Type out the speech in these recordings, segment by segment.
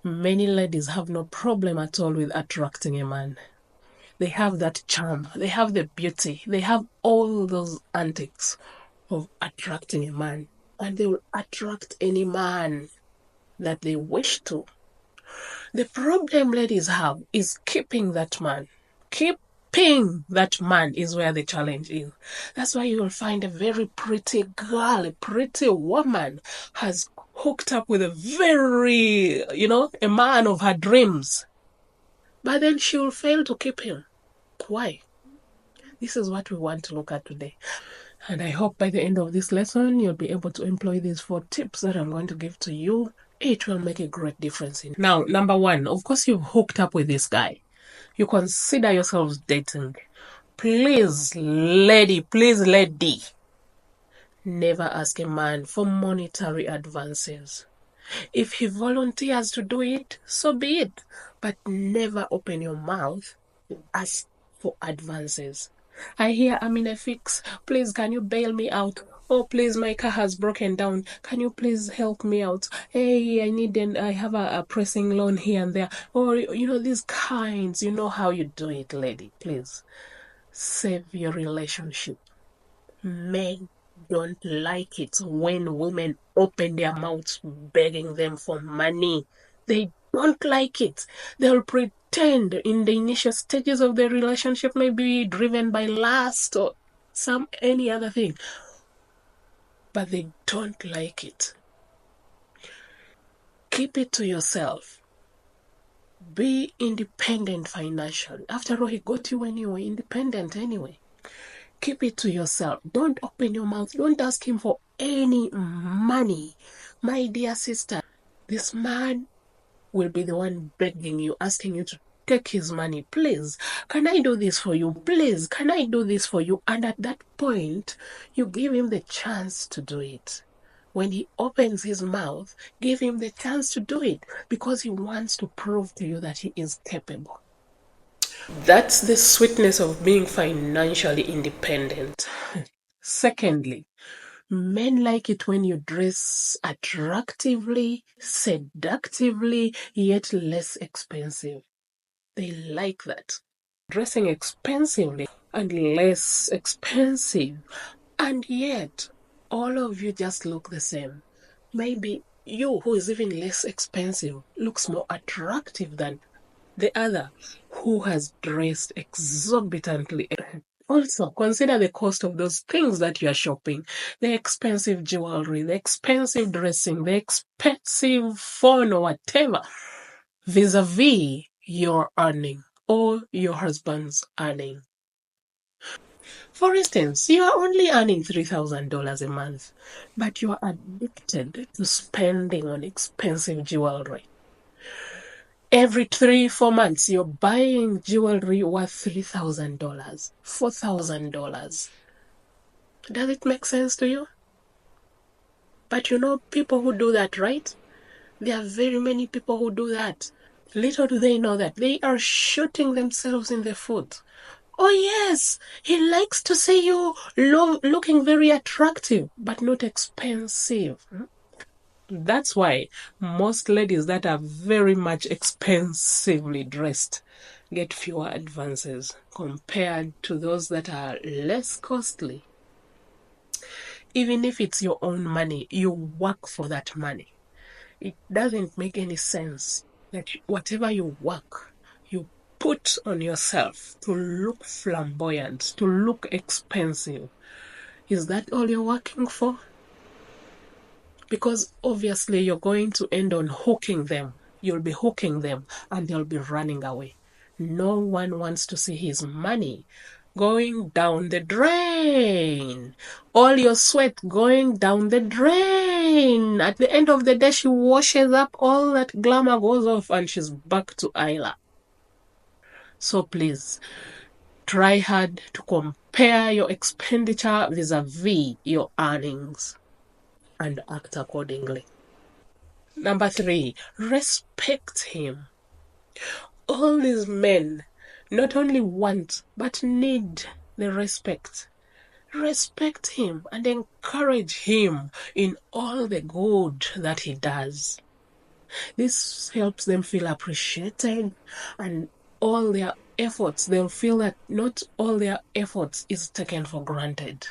Many ladies have no problem at all with attracting a man. They have that charm, they have the beauty, they have all those antics of attracting a man, and they will attract any man that they wish to. The problem ladies have is keeping that man. Keeping that man is where the challenge is. That's why you will find a very pretty girl, a pretty woman has hooked up with a very, a man of her dreams. But then she will fail to keep him. Why? This is what we want to look at today. And I hope by the end of this lesson, you'll be able to employ these 4 tips that I'm going to give to you. It will make a great difference. Now, number 1, of course, you've hooked up with this guy. You consider yourselves dating. Please, lady, never ask a man for monetary advances. If he volunteers to do it, so be it. But never open your mouth to ask for advances. I hear I'm in a fix. Please, can you bail me out? Oh, please, my car has broken down. Can you please help me out? Hey, I have a pressing loan here and there. Or, these kinds, you know how you do it, lady. Please, save your relationship. Men don't like it when women open their mouths begging them for money. They don't like it. They'll pretend in the initial stages of the relationship may be driven by lust or any other thing, but they don't like it. Keep it to yourself. Be independent financially. After all, he got you when you were independent anyway. Keep it to yourself. Don't open your mouth. Don't ask him for any money. My dear sister, this man will be the one begging you, asking you to take his money. Please, can I do this for you? Please, can I do this for you? And at that point, you give him the chance to do it. When he opens his mouth, give him the chance to do it because he wants to prove to you that he is capable. That's the sweetness of being financially independent. Secondly, men like it when you dress attractively, seductively, yet less expensive. They like that. Dressing expensively and less expensive, and yet all of you just look the same. Maybe you, who is even less expensive, looks more attractive than the other who has dressed exorbitantly. Also, consider the cost of those things that you are shopping. The expensive jewelry, the expensive dressing, the expensive phone or whatever, vis-a-vis your earning or your husband's earning. For instance, you are only earning $3,000 a month, but you are addicted to spending on expensive jewelry. Every 3-4 months, you're buying jewelry worth $3,000, $4,000. Does it make sense to you? But you know people who do that, right? There are very many people who do that. Little do they know that they are shooting themselves in the foot. Oh yes, he likes to see you looking very attractive, but not expensive. That's why most ladies that are very much expensively dressed get fewer advances compared to those that are less costly. Even if it's your own money, you work for that money. It doesn't make any sense that whatever you work, you put on yourself to look flamboyant, to look expensive. Is that all you're working for? Because obviously you're going to end on hooking them. You'll be hooking them and they'll be running away. No one wants to see his money going down the drain. All your sweat going down the drain. At the end of the day, she washes up, all that glamour goes off and she's back to Isla. So please, try hard to compare your expenditure vis-a-vis your earnings and act accordingly. Number 3, respect him. All these men not only want but need the respect. Respect him and encourage him in all the good that he does. This helps them feel appreciated, and all their efforts, they'll feel that not all their efforts is taken for granted.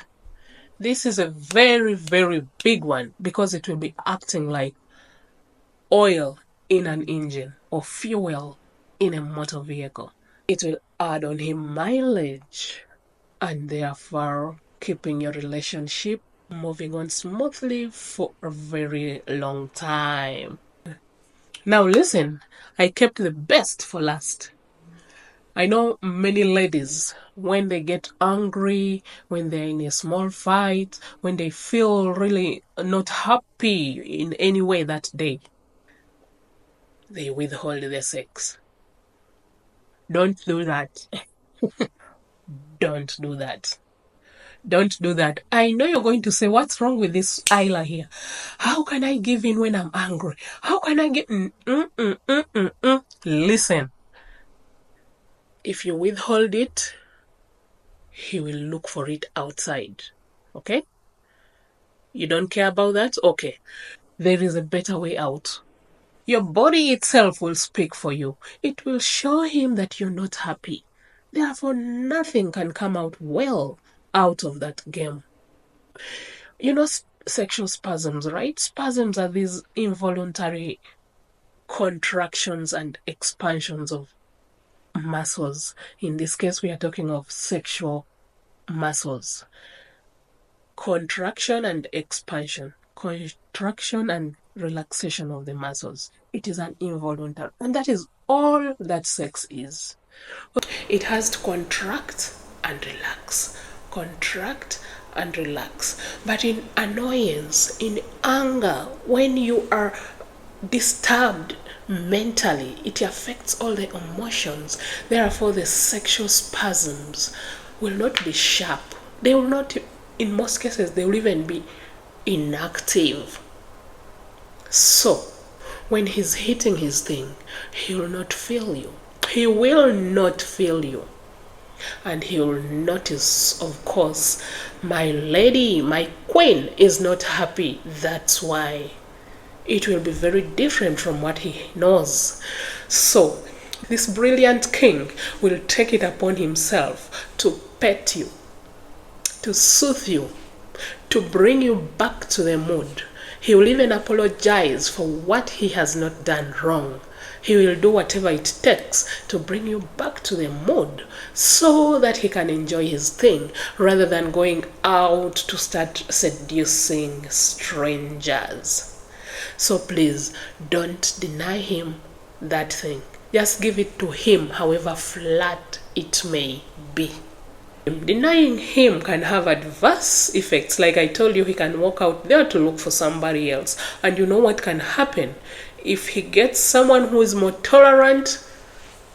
This is a very, very big one because it will be acting like oil in an engine or fuel in a motor vehicle. It will add on him mileage and therefore keeping your relationship moving on smoothly for a very long time. Now listen, I kept the best for last. I know many ladies, when they get angry, when they're in a small fight, when they feel really not happy in any way that day, they withhold their sex. Don't do that. Don't do that. Don't do that. I know you're going to say, what's wrong with this Isla here? How can I give in when I'm angry? How can I get... Listen. If you withhold it, he will look for it outside. Okay? You don't care about that? Okay. There is a better way out. Your body itself will speak for you. It will show him that you're not happy. Therefore, nothing can come out well out of that game. You know sexual spasms, right? Spasms are these involuntary contractions and expansions of muscles. In this case, we are talking of sexual muscles. Contraction and expansion. Contraction and relaxation of the muscles. It is an involuntary, and that is all that sex is. It has to contract and relax. Contract and relax. But in annoyance, in anger, when you are disturbed mentally, it affects all the emotions. Therefore, the sexual spasms will not be sharp. They will not, in most cases, they will even be inactive. So, when he's hitting his thing, he will not feel you. He will not feel you. And he will notice, of course, my lady, my queen is not happy. That's why. It will be very different from what he knows. So, this brilliant king will take it upon himself to pet you, to soothe you, to bring you back to the mood. He will even apologize for what he has not done wrong. He will do whatever it takes to bring you back to the mood so that he can enjoy his thing rather than going out to start seducing strangers. So please don't deny him that thing. Just give it to him, however flat it may be. Denying him can have adverse effects. Like I told you, he can walk out there to look for somebody else. And you know what can happen? If he gets someone who is more tolerant,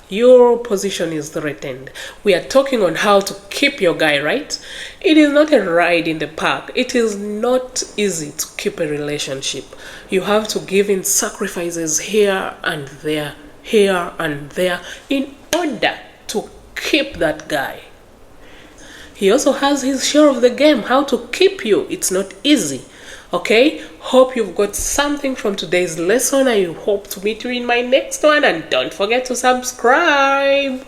your position is threatened. We are talking on how to keep your guy, right? It is not a ride in the park. It is not easy to keep a relationship. You have to give in sacrifices here and there, in order to keep that guy. He also has his share of the game, how to keep you. It's not easy. Okay, hope you've got something from today's lesson. I hope to meet you in my next one, and don't forget to subscribe.